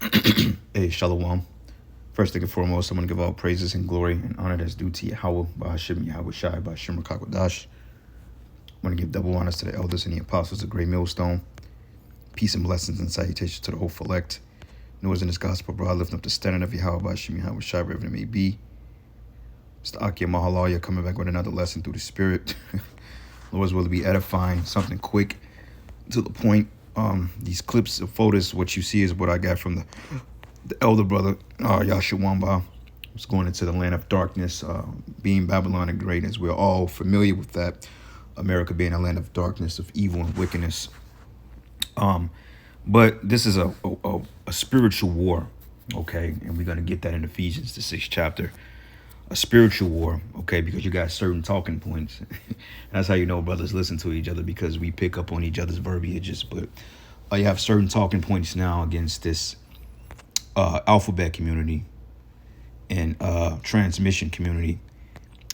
Hey, Shalom. First thing and foremost, I'm going to give all praises and glory and honor that's due to Yahweh, Bahashim Yahweh Shai, Bahashim Rakakwadash. I'm going to give double honors to the elders and the apostles of Great Millstone. Peace and blessings and salutations to the whole elect. Noah's in this gospel, bro. I lift up the standard of Yahweh, Bahashim Yahweh Shai, wherever it may be. Mr. Akia Mahalaya coming back with another lesson through the Spirit. Lord's will to be edifying, something quick, to the point. These clips of photos, what you see is what I got from the elder brother, Yashawamba, was going into the land of darkness, being Babylon and greatness. We're all familiar with that. America being a land of darkness, of evil and wickedness. But this is a spiritual war, okay? And we're going to get that in Ephesians, the 6th chapter. A spiritual war, okay, because you got certain talking points. That's how you know brothers listen to each other, because we pick up on each other's verbiages. But you have certain talking points now against this alphabet community and transmission community,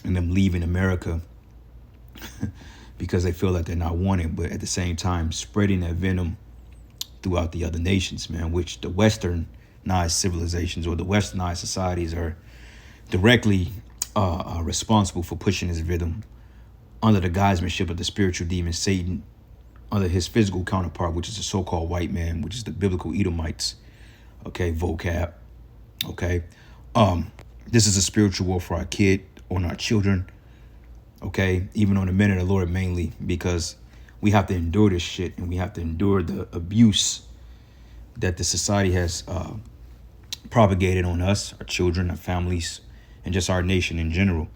and them leaving America because they feel that they're not wanted, but at the same time spreading that venom throughout the other nations, man, which the westernized civilizations or the westernized societies are directly responsible for pushing this venom under the guisemanship of the spiritual demon Satan, under his physical counterpart, which is the so-called white man, which is the biblical Edomites. Okay, vocab. Okay. This is a spiritual war for our kid, on our children. Okay, even on the men of the Lord mainly, because we have to endure this shit, and we have to endure the abuse that the society has propagated on us, our children, our families, and just our nation in general.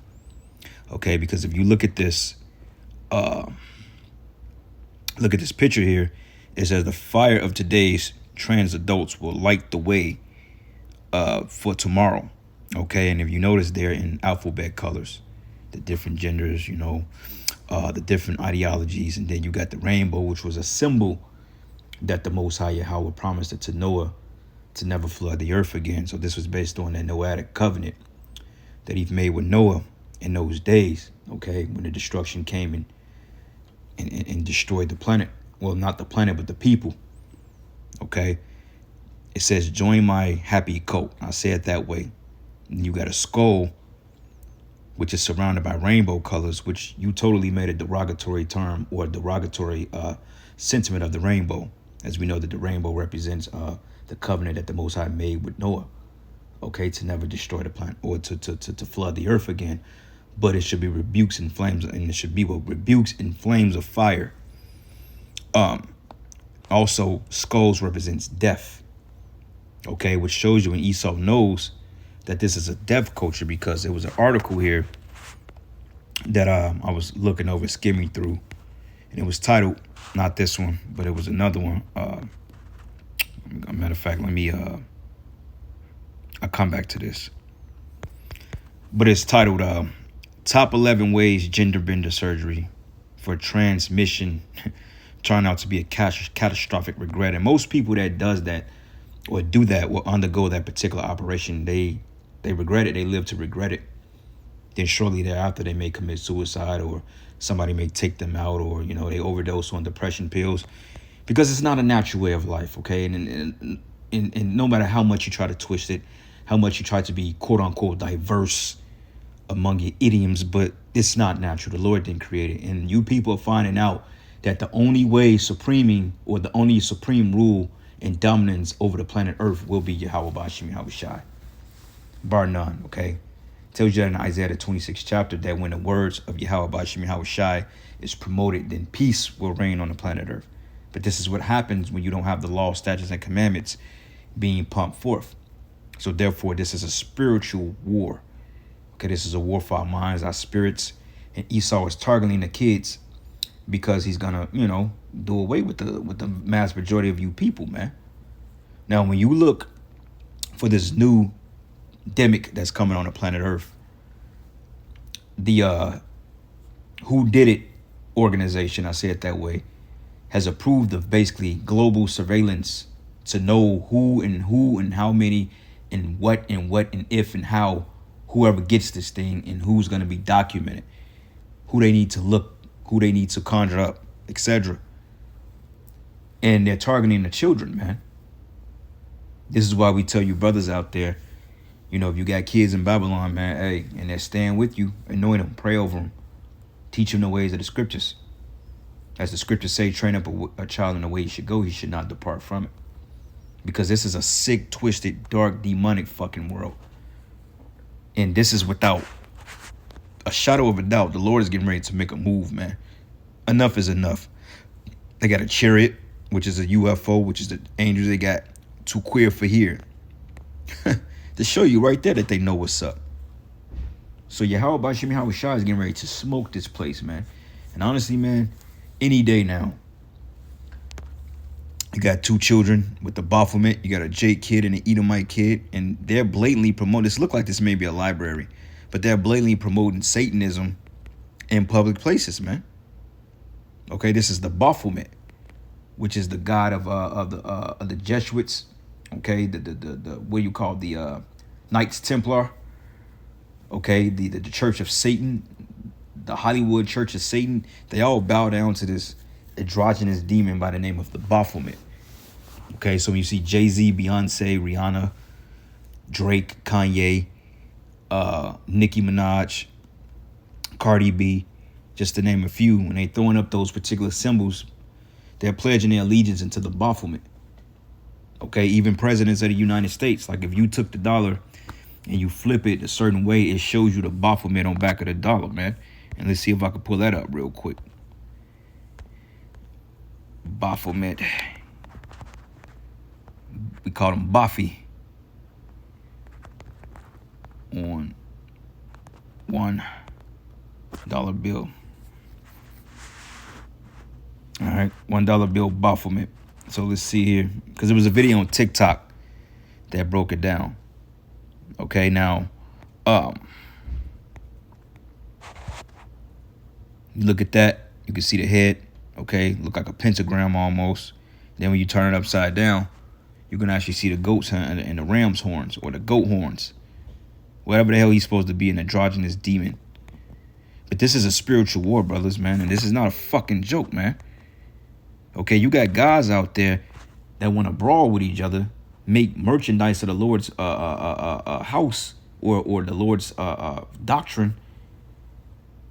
Okay, because if you look at this picture here, it says the fire of today's trans adults will light the way for tomorrow. Okay, and if you notice, they're in alphabet colors, the different genders, the different ideologies, and then you got the rainbow, which was a symbol that the Most High Yahweh promised it to Noah to never flood the earth again. So this was based on that Noahic covenant that he made with Noah in those days, okay, when the destruction came and destroyed the planet. Well, not the planet, but the people, okay? It says, join my happy coat. I say it that way. And you got a skull, which is surrounded by rainbow colors, which you totally made a derogatory term or derogatory sentiment of the rainbow, as we know that the rainbow represents the covenant that the Most High made with Noah, okay, to never destroy the planet or to flood the earth again. But it should be rebukes and flames, and it should be rebukes and flames of fire. Also, skulls represents death, okay, which shows you when Esau knows that this is a death culture, because there was an article here that I was looking over, skimming through, and it was titled, not this one, but it was another one. Matter of fact, let me I'll come back to this. But it's titled Top 11 Ways Gender Bender Surgery for Transmission Turn Out to Be a Catastrophic Regret. And most people that does that or do that will undergo that particular operation. They regret it. They live to regret it. Then shortly thereafter, they may commit suicide, or somebody may take them out, or, they overdose on depression pills, because it's not a natural way of life, okay? And no matter how much you try to twist it, how much you try to be quote unquote diverse among your idioms, but it's not natural. The Lord didn't create it. And you people are finding out that the only way supreme rule and dominance over the planet Earth will be Yahweh Bashim Yahweh Shai. Bar none, okay? Tells you that in Isaiah the 26th chapter, that when the words of Yahweh Bashim Yahweh Shai is promoted, then peace will reign on the planet Earth. But this is what happens when you don't have the law, statutes, and commandments being pumped forth. So therefore, this is a spiritual war. Okay, this is a war for our minds, our spirits. And Esau is targeting the kids because he's gonna, do away with the mass majority of you people, man. Now, when you look for this new demic that's coming on the planet Earth, the Who Did It organization, I say it that way, has approved of basically global surveillance to know who and how many and what and if and how whoever gets this thing, and who's going to be documented, who they need to look, who they need to conjure up, etc. And they're targeting the children, man. This is why we tell you brothers out there, you know, if you got kids in Babylon, man, hey, and they're staying with you, anoint them, pray over them, teach them the ways of the scriptures. As the scriptures say, train up a child in the way he should go, he should not depart from it. Because this is a sick, twisted, dark, demonic fucking world. And this is without a shadow of a doubt. The Lord is getting ready to make a move, man. Enough is enough. They got a chariot, which is a UFO, which is the angels. They got too queer for here. To show you right there that they know what's up. So Yahweh Bashim Yahweh Shah is getting ready to smoke this place, man. And honestly, man, any day now. You got two children with the Baphomet. You got a Jake kid and an Edomite kid. And they're blatantly promoting. This look like this may be a library. But they're blatantly promoting Satanism in public places, man. Okay, this is the Baphomet, which is the god of the Jesuits. Okay, the what you call the Knights Templar. Okay, the Church of Satan, the Hollywood Church of Satan. They all bow down to this androgynous demon by the name of the Baphomet. Okay, so when you see Jay-Z, Beyonce, Rihanna, Drake, Kanye, Nicki Minaj, Cardi B, just to name a few, when they throwing up those particular symbols, they're pledging their allegiance into the Baphomet. Okay, even presidents of the United States, like if you took the dollar and you flip it a certain way, it shows you the Baphomet on back of the dollar, man. And let's see if I can pull that up real quick. Baphomet. We call him Bafi. On $1 bill. All right, $1 bill Baphomet. So let's see here, because there was a video on TikTok that broke it down. Okay, now, you look at that, you can see the head. Okay, look like a pentagram almost. Then when you turn it upside down, you can actually see the goats and the ram's horns or the goat horns. Whatever the hell he's supposed to be, an androgynous demon. But this is a spiritual war, brothers, man. And this is not a fucking joke, man. Okay, you got guys out there that want to brawl with each other, make merchandise of the Lord's house or the Lord's doctrine.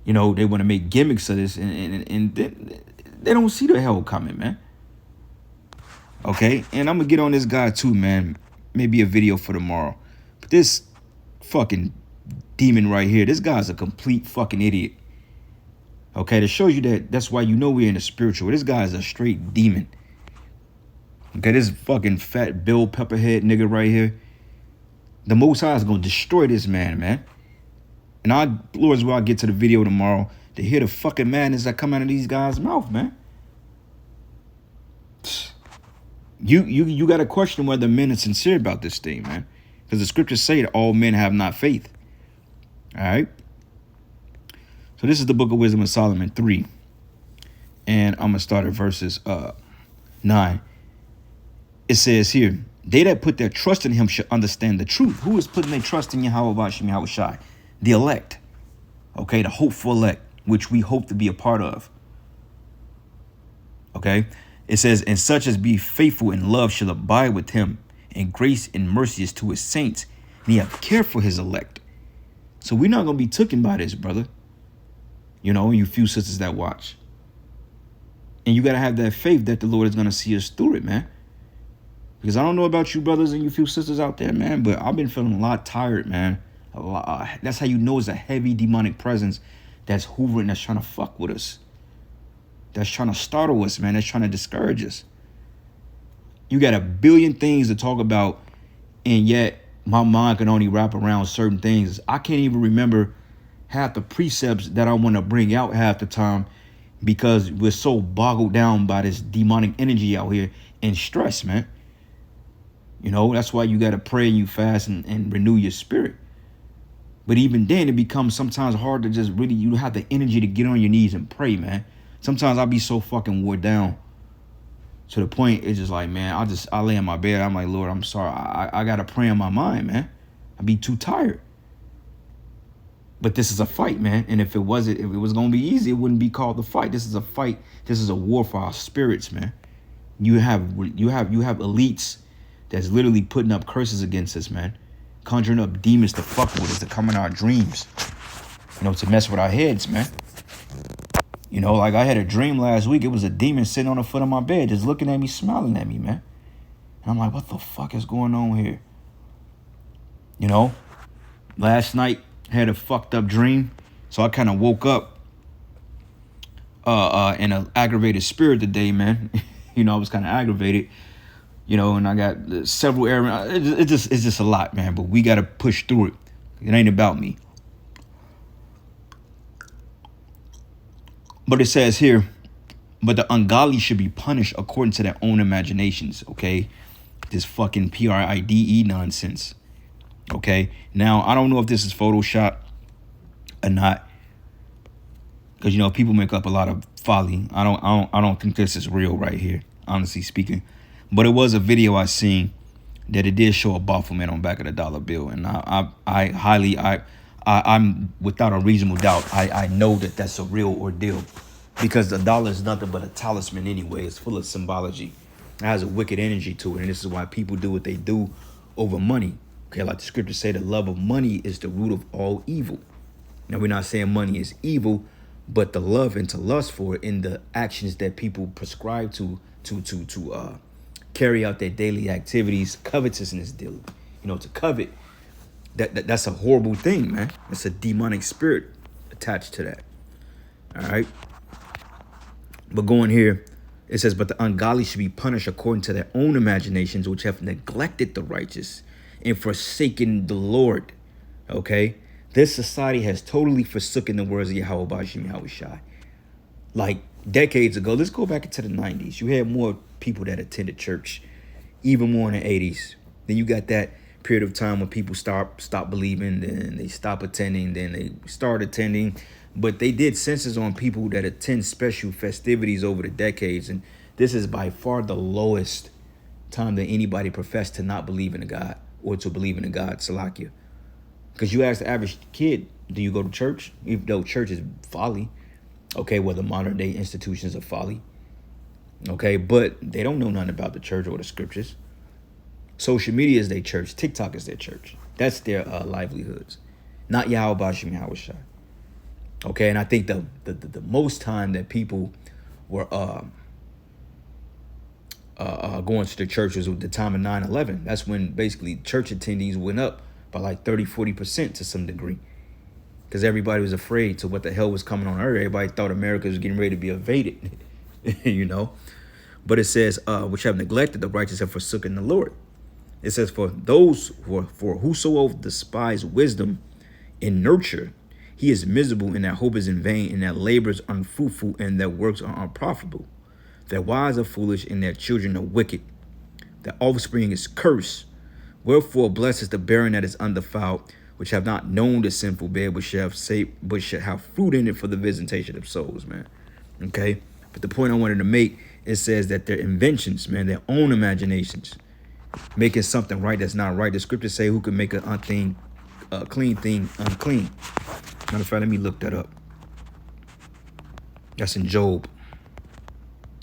You know, they want to make gimmicks of this, and they don't see the hell coming, man. Okay, and I'm going to get on this guy too, man. Maybe a video for tomorrow. But this fucking demon right here, this guy's a complete fucking idiot. Okay, to show you that's why you know we're in the spiritual. This guy is a straight demon. Okay, this fucking fat Bill Pepperhead nigga right here. The Most High is going to destroy this man. And our Lord's will I get to the video tomorrow to hear the fucking madness that come out of these guys' mouth, man. You got to question whether men are sincere about this thing, man. Because the scriptures say that all men have not faith. All right. So this is the Book of Wisdom of Solomon 3. And I'm going to start at verses 9. It says here, they that put their trust in him should understand the truth. Who is putting their trust in Yahweh Bashim Yahweh Shai? The elect. Okay, the hopeful elect, which we hope to be a part of. Okay. It says, and such as be faithful in love shall abide with him, and grace and mercy is to his saints, and he have care for his elect. So we're not going to be taken by this, brother. You know, you few sisters that watch. And you got to have that faith that the Lord is going to see us through it, man. Because I don't know about you brothers and you few sisters out there, man, but I've been feeling a lot tired, man. That's how you know it's a heavy demonic presence that's hoovering, that's trying to fuck with us. That's trying to startle us, man. That's trying to discourage us. You got a billion things to talk about, and yet my mind can only wrap around certain things. I can't even remember half the precepts that I want to bring out half the time because we're so boggled down by this demonic energy out here and stress, man. You know, that's why you got to pray and you fast and renew your spirit. But even then, it becomes sometimes hard to just really, you have the energy to get on your knees and pray, man. Sometimes I'll be so fucking wore down to the point it's just like, man, I lay in my bed. I'm like, Lord, I'm sorry. I got to pray in my mind, man. I be too tired. But this is a fight, man. And if it was going to be easy, it wouldn't be called the fight. This is a fight. This is a war for our spirits, man. You have elites that's literally putting up curses against us, man. Conjuring up demons to fuck with us, to come in our dreams, to mess with our heads, man. Like I had a dream last week. It was a demon sitting on the foot of my bed, just looking at me, smiling at me, man. And I'm like, what the fuck is going on here? Last night I had a fucked up dream. So I kind of woke up in an aggravated spirit today, man. I was kind of aggravated, and I got several errands. It's just a lot, man. But we got to push through it. It ain't about me. But it says here, but the ungodly should be punished according to their own imaginations, okay? This fucking PRIDE nonsense, okay? Now, I don't know if this is Photoshop or not, because, people make up a lot of folly. I don't think this is real right here, honestly speaking. But it was a video I seen that it did show a Baphomet on the back of the dollar bill. And I'm without a reasonable doubt, I know that that's a real ordeal, because the dollar is nothing but a talisman anyway. It's full of symbology. It has a wicked energy to it. And this is why people do what they do over money. Okay, like the scriptures say, the love of money is the root of all evil. Now, we're not saying money is evil, but the love and to lust for it in the actions that people prescribe to carry out their daily activities, covetousness daily, to covet. That's a horrible thing, man. It's a demonic spirit attached to that. All right. But going here, it says, but the ungodly should be punished according to their own imaginations, which have neglected the righteous and forsaken the Lord. Okay. This society has totally forsaken the words of Yahweh Bashim Yahushai. Like decades ago, let's go back into the 90s. You had more people that attended church, even more in the 80s. Then you got that period of time when people stop believing, then they stop attending, then they start attending. But they did census on people that attend special festivities over the decades. And this is by far the lowest time that anybody professed to not believe in a God or to believe in a God, Salakia. Because you ask the average kid, do you go to church? Even though church is folly. Okay, well, the modern day institutions are folly. Okay, but they don't know nothing about the church or the scriptures. Social media is their church. TikTok is their church. That's their livelihoods. Not Yahweh Bashim Yahushai. Okay, and I think the most time that people were going to the church was at the time of 9/11. That's when basically church attendees went up by like 30-40% to some degree, because everybody was afraid to what the hell was coming on earth. Everybody thought America was getting ready to be invaded, But it says, which have neglected the righteous have forsaken the Lord. It says, for whosoever despise wisdom and nurture, he is miserable, and that hope is in vain, and that labor is unfruitful, and that works are unprofitable. Their wives are foolish, and their children are wicked. Their offspring is cursed. Wherefore blessed is the barren that is undefiled, which have not known the sinful bed, but shall have fruit in it for the visitation of souls, man. Okay? But the point I wanted to make, it says that their inventions, man, their own imaginations, making something right that's not right. The scriptures say, who can make a clean thing unclean? Matter of fact, let me look that up. That's in Job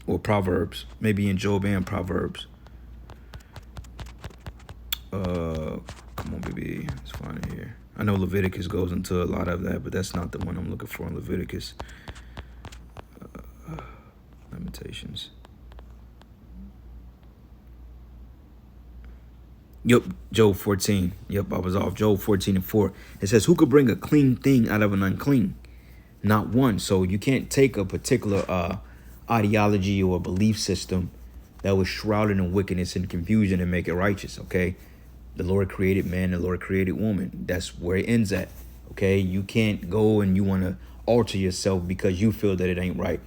or Proverbs. Maybe in Job and Proverbs. Come on, baby. Let's find it here. I know Leviticus goes into a lot of that, but that's not the one I'm looking for in Leviticus. Lamentations. Yep, Job 14. Yep, I was off. Job 14:4. It says, who could bring a clean thing out of an unclean? Not one. So you can't take a particular ideology or belief system that was shrouded in wickedness and confusion and make it righteous, okay? The Lord created man, the Lord created woman. That's where it ends at, okay? You can't go and you want to alter yourself because you feel that it ain't right.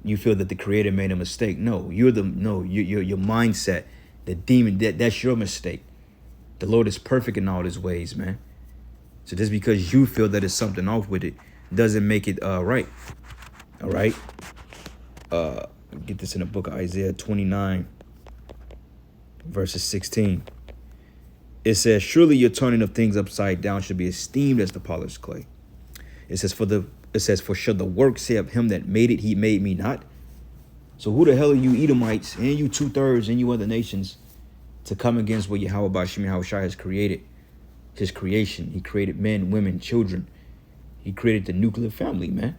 You feel that the Creator made a mistake. No, your mindset, the demon, that's your mistake. The Lord is perfect in all his ways, man. So just because you feel that there's something off with it doesn't make it right. All right? Get this in the book of Isaiah 29, verses 16. It says, surely your turning of things upside down should be esteemed as the polished clay. It says, for should the work say of him that made it, he made me not? So who the hell are you Edomites and you 2/3 and you other nations to come against what Yahweh Bashim Yahweh Shai has created. His creation. He created men, women, children. He created the nuclear family, man.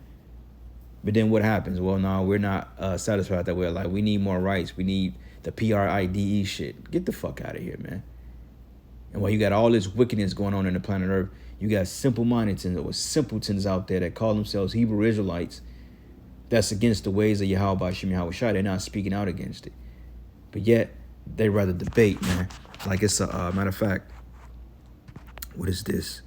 But then what happens? Well, no, we're not satisfied that we're like, we need more rights. We need the PRIDE shit. Get the fuck out of here, man. And while you got all this wickedness going on in the planet Earth, you got simple-minded or simpletons out there that call themselves Hebrew Israelites. That's against the ways of Yahweh Bashim Yahweh Shai. They're not speaking out against it. But yet, they rather debate, man. Like it's a matter of fact, what is this?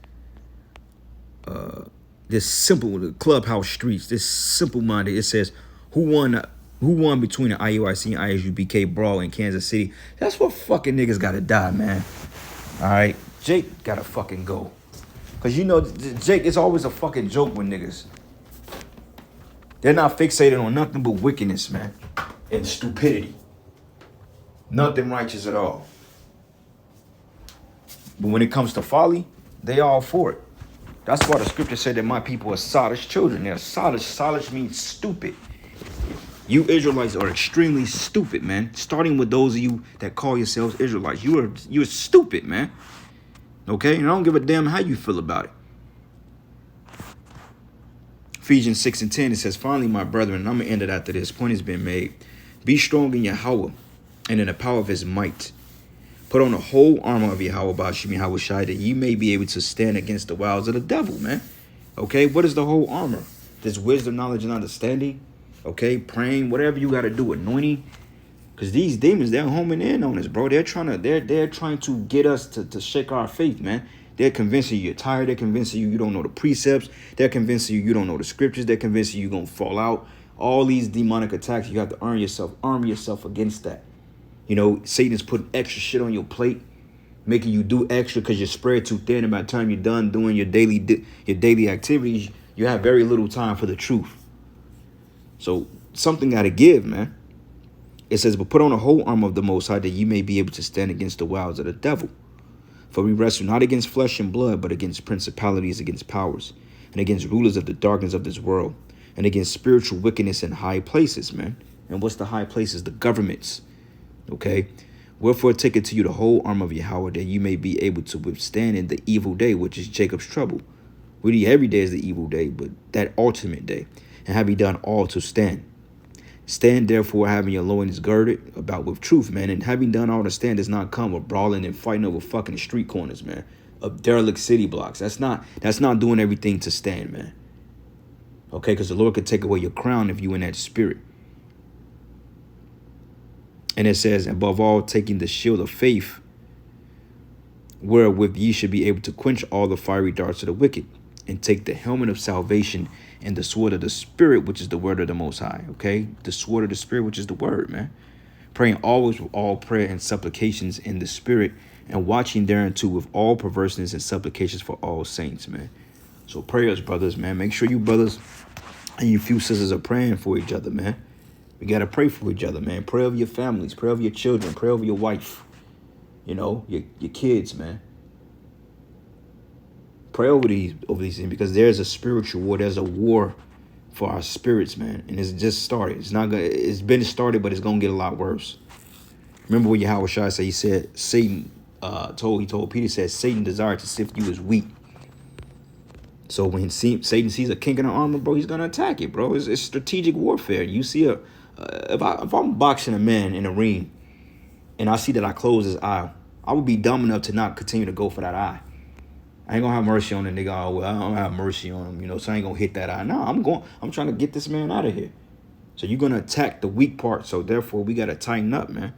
This simple, the clubhouse streets, this simple-minded, it says, who won between the IUIC and ISUBK brawl in Kansas City? That's what fucking niggas gotta die, man. All right? Jake gotta fucking go. Because you know, Jake, it's always a fucking joke with niggas. They're not fixated on nothing but wickedness, man. And stupidity. Nothing righteous at all. But when it comes to folly, they all for it. That's why the scripture said that my people are sottish children. They're sottish. Sottish means stupid. You Israelites are extremely stupid, man. Starting with those of you that call yourselves Israelites. You're stupid, man. Okay? And I don't give a damn how you feel about it. Ephesians 6:10, it says, finally, my brethren, and I'm going to end it after this point has been made. Be strong in Yahweh and in the power of his might. Put on the whole armor of Yahweh Bashim Yahweh Shai, that ye may be able to stand against the wiles of the devil, man. Okay, what is the whole armor? There's wisdom, knowledge, and understanding. Okay, praying, whatever you got to do, anointing. Because these demons, they're homing in on us, bro. They're trying to get us to shake our faith, man. They're convincing you you're tired. They're convincing you don't know the precepts. They're convincing you don't know the scriptures. They're convincing you're going to fall out. All these demonic attacks, you have to arm yourself against that. You know, Satan's putting extra shit on your plate, making you do extra because you're spread too thin. And by the time you're done doing your daily activities, you have very little time for the truth. So something got to give, man. It says, but put on the whole armor of the Most High, that you may be able to stand against the wiles of the devil. For we wrestle not against flesh and blood, but against principalities, against powers, and against rulers of the darkness of this world, and against spiritual wickedness in high places, man. And what's the high places? The governments. Okay, wherefore take it to you the whole armor of Yahweh, that you may be able to withstand in the evil day, which is Jacob's trouble. Really, every day is the evil day, but that ultimate day. And have ye done all to stand. Stand therefore, having your loins girded about with truth, man. And having done all to stand does not come of brawling and fighting over fucking street corners, man. Of derelict city blocks. That's not doing everything to stand, man. Okay, because the Lord could take away your crown if you in that spirit. And it says, above all, taking the shield of faith, wherewith ye should be able to quench all the fiery darts of the wicked, and take the helmet of salvation and the sword of the Spirit, which is the word of the Most High. Okay, the sword of the Spirit, which is the word, man. Praying always with all prayer and supplications in the Spirit, and watching thereunto with all perverseness and supplications for all saints, man. So prayers, brothers, man. Make sure you brothers and you few sisters are praying for each other, man. We got to pray for each other, man. Pray over your families. Pray over your children. Pray over your wife. You know, your kids, man. Pray over these things, because there's a spiritual war. There's a war for our spirits, man. And it's just started. It's been started, but it's going to get a lot worse. Remember what Yahweh Shai said? He said, Satan told Peter, said, Satan desired to sift you as wheat. So when Satan sees a kink in the armor, bro, he's going to attack it, bro. It's strategic warfare. You see if I'm boxing a man in a ring and I see that I close his eye, I would be dumb enough to not continue to go for that eye. I ain't gonna have mercy on the nigga. Oh, well, I don't have mercy on him, you know, so I ain't gonna hit that eye. No, I'm trying to get this man out of here. So you're gonna attack the weak part. So therefore, we gotta tighten up, man.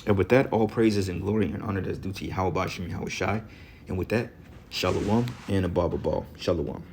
And with that, all praises and glory and honor that's due to Yahweh Bashim Yahweh Shai. And with that, Shalom and a Baba Ball. Shalom.